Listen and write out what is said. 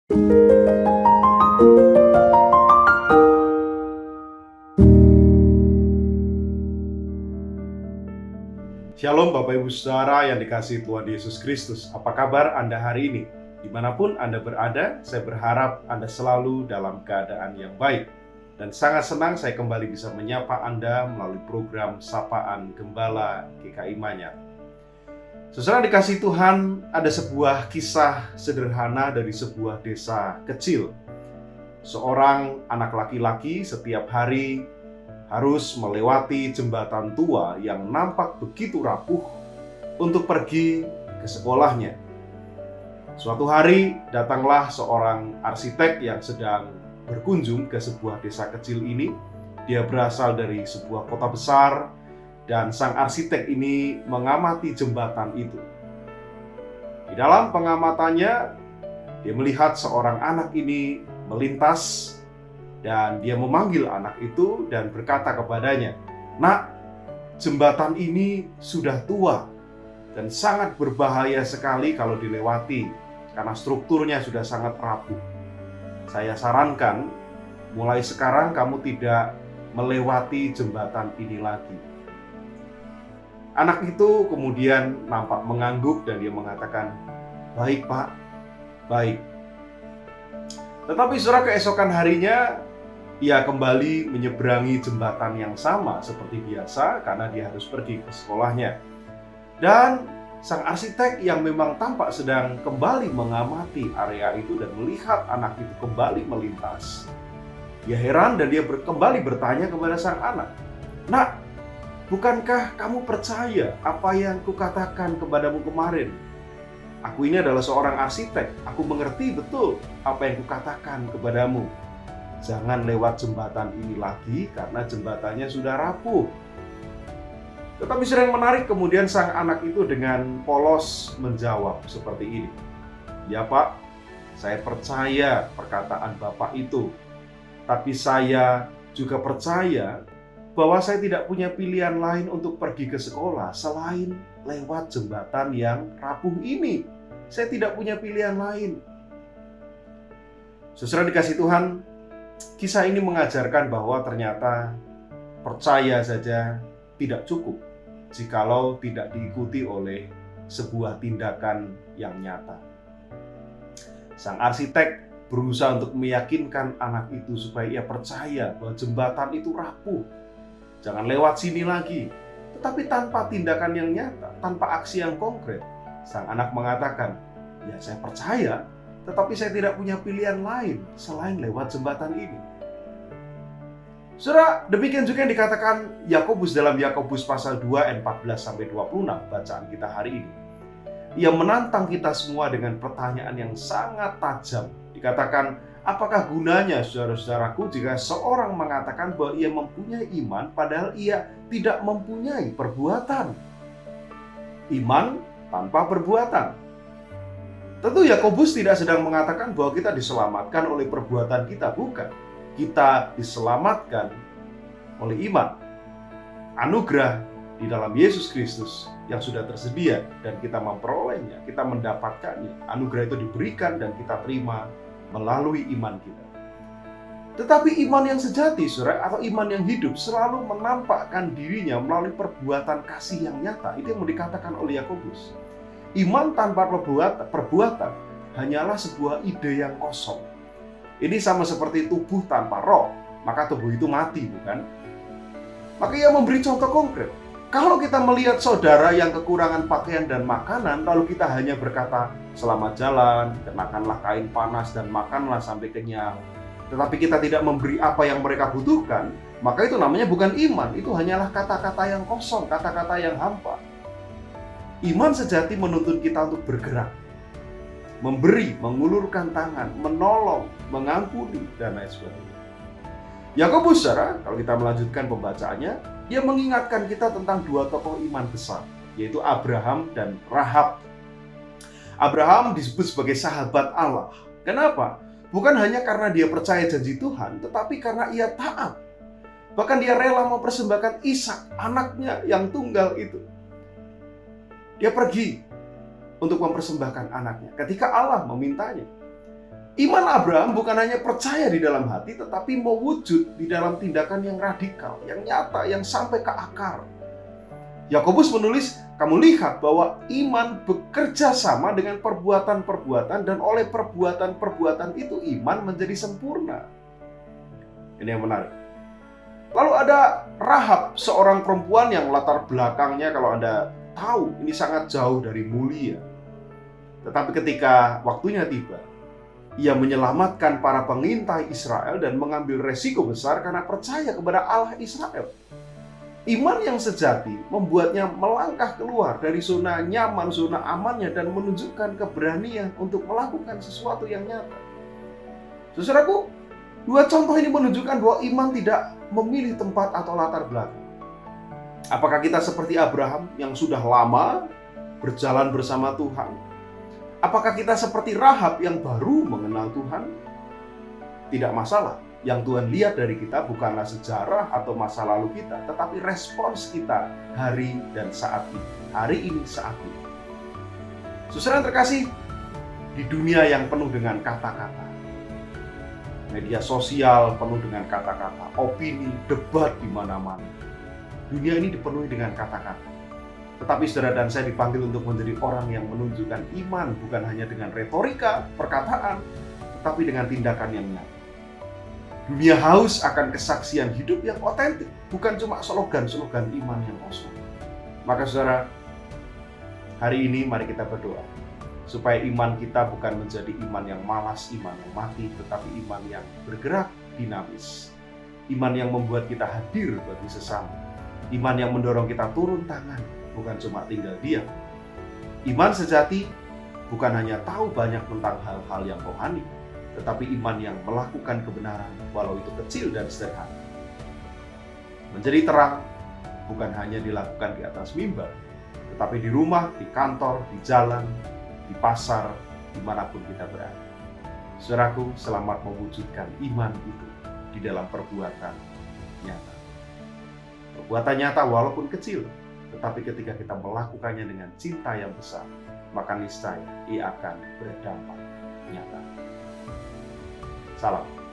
Shalom Bapak Ibu Saudara yang dikasihi Tuhan Yesus Kristus. Apa kabar Anda hari ini? Dimanapun Anda berada, saya berharap Anda selalu dalam keadaan yang baik. Dan sangat senang saya kembali bisa menyapa Anda melalui program Sapaan Gembala GKI Manyar. Saudara dikasihi Tuhan, ada sebuah kisah sederhana dari sebuah desa kecil. Seorang anak laki-laki setiap hari harus melewati jembatan tua yang nampak begitu rapuh untuk pergi ke sekolahnya. Suatu hari datanglah seorang arsitek yang sedang berkunjung ke sebuah desa kecil ini. Dia berasal dari sebuah kota besar dan sang arsitek ini mengamati jembatan itu. Di dalam pengamatannya, dia melihat seorang anak ini melintas dan dia memanggil anak itu dan berkata kepadanya, "Nak, jembatan ini sudah tua dan sangat berbahaya sekali kalau dilewati karena strukturnya sudah sangat rapuh. Saya sarankan mulai sekarang kamu tidak melewati jembatan ini lagi." Anak itu kemudian nampak mengangguk dan dia mengatakan, "Baik Pak, baik." Tetapi saudara, keesokan harinya ia kembali menyeberangi jembatan yang sama seperti biasa karena dia harus pergi ke sekolahnya. Dan sang arsitek yang memang tampak sedang kembali mengamati area itu dan melihat anak itu kembali melintas, dia heran dan dia kembali bertanya kepada sang anak, "Nak, bukankah kamu percaya apa yang kukatakan kepadamu kemarin? Aku ini adalah seorang arsitek, aku mengerti betul apa yang kukatakan kepadamu. Jangan lewat jembatan ini lagi karena jembatannya sudah rapuh." Tetapi sering menarik, kemudian sang anak itu dengan polos menjawab seperti ini, "Ya Pak, saya percaya perkataan Bapak itu. Tapi saya juga percaya bahwa saya tidak punya pilihan lain untuk pergi ke sekolah selain lewat jembatan yang rapuh ini. Saya tidak punya pilihan lain." Saudara dikasihi Tuhan, kisah ini mengajarkan bahwa ternyata percaya saja tidak cukup jikalau tidak diikuti oleh sebuah tindakan yang nyata. Sang arsitek berusaha untuk meyakinkan anak itu supaya ia percaya bahwa jembatan itu rapuh, jangan lewat sini lagi. Tetapi tanpa tindakan yang nyata, tanpa aksi yang konkret, sang anak mengatakan, "Ya saya percaya, tetapi saya tidak punya pilihan lain selain lewat jembatan ini." Saudara, demikian juga yang dikatakan Yakobus dalam Yakobus pasal 2 ayat 14-26 bacaan kita hari ini. Ia menantang kita semua dengan pertanyaan yang sangat tajam. Dikatakan, apakah gunanya saudara-saudaraku jika seorang mengatakan bahwa ia mempunyai iman padahal ia tidak mempunyai perbuatan? Iman tanpa perbuatan. Tentu Yakobus tidak sedang mengatakan bahwa kita diselamatkan oleh perbuatan kita, bukan. Kita diselamatkan oleh iman, anugerah di dalam Yesus Kristus yang sudah tersedia dan kita memperolehnya, kita mendapatkannya. Anugerah itu diberikan dan kita terima melalui iman kita. Tetapi iman yang sejati, saudara, atau iman yang hidup selalu menampakkan dirinya melalui perbuatan kasih yang nyata. Itu yang mau dikatakan oleh Yakobus. Iman tanpa perbuatan hanyalah sebuah ide yang kosong. Ini sama seperti tubuh tanpa roh, maka tubuh itu mati, bukan? Maka ia memberi contoh konkret. Kalau kita melihat saudara yang kekurangan pakaian dan makanan, lalu kita hanya berkata, "Selamat jalan, kenakanlah kain panas dan makanlah sampai kenyang," tetapi kita tidak memberi apa yang mereka butuhkan, maka itu namanya bukan iman. Itu hanyalah kata-kata yang kosong, kata-kata yang hampa. Iman sejati menuntun kita untuk bergerak, memberi, mengulurkan tangan, menolong, mengampuni, dan lain sebagainya. Yakobus, saudara, kalau kita melanjutkan pembacaannya, dia mengingatkan kita tentang dua tokoh iman besar, yaitu Abraham dan Rahab. Abraham disebut sebagai sahabat Allah. Kenapa? Bukan hanya karena dia percaya janji Tuhan, tetapi karena ia taat. Bahkan dia rela mempersembahkan Ishak, anaknya yang tunggal itu. Dia pergi untuk mempersembahkan anaknya ketika Allah memintanya. Iman Abraham bukan hanya percaya di dalam hati, tetapi mewujud di dalam tindakan yang radikal, yang nyata, yang sampai ke akar. Yakobus menulis, kamu lihat bahwa iman bekerja sama dengan perbuatan-perbuatan, dan oleh perbuatan-perbuatan itu iman menjadi sempurna. Ini yang menarik. Lalu ada Rahab, seorang perempuan yang latar belakangnya kalau Anda tahu ini sangat jauh dari mulia. Tetapi ketika waktunya tiba, ia menyelamatkan para pengintai Israel dan mengambil resiko besar karena percaya kepada Allah Israel. Iman yang sejati membuatnya melangkah keluar dari zona nyaman, zona amannya, dan menunjukkan keberanian untuk melakukan sesuatu yang nyata. Saudaraku, dua contoh ini menunjukkan bahwa iman tidak memilih tempat atau latar belakang. Apakah kita seperti Abraham yang sudah lama berjalan bersama Tuhan? Apakah kita seperti Rahab yang baru mengenal Tuhan? Tidak masalah. Yang Tuhan lihat dari kita bukanlah sejarah atau masa lalu kita, tetapi respons kita hari dan saat ini. Hari ini, saat ini. Saudara yang terkasih, di dunia yang penuh dengan kata-kata, media sosial penuh dengan kata-kata, opini, debat di mana-mana. Dunia ini dipenuhi dengan kata-kata. Tetapi saudara dan saya dipanggil untuk menjadi orang yang menunjukkan iman bukan hanya dengan retorika, perkataan, tetapi dengan tindakan yang nyata. Dunia haus akan kesaksian hidup yang otentik, bukan cuma slogan-slogan iman yang kosong. Maka saudara, hari ini mari kita berdoa supaya iman kita bukan menjadi iman yang malas, iman yang mati, tetapi iman yang bergerak, dinamis. Iman yang membuat kita hadir bagi sesama. Iman yang mendorong kita turun tangan, bukan cuma tinggal diam. Iman sejati bukan hanya tahu banyak tentang hal-hal yang rohani, tetapi iman yang melakukan kebenaran walau itu kecil dan sederhana. Menjadi terang bukan hanya dilakukan di atas mimbar, tetapi di rumah, di kantor, di jalan, di pasar, dimanapun kita berada. Saudaraku, selamat mewujudkan iman itu di dalam perbuatan nyata. Perbuatan nyata walaupun kecil, tetapi ketika kita melakukannya dengan cinta yang besar, maka niscaya ia akan berdampak nyata. Salam.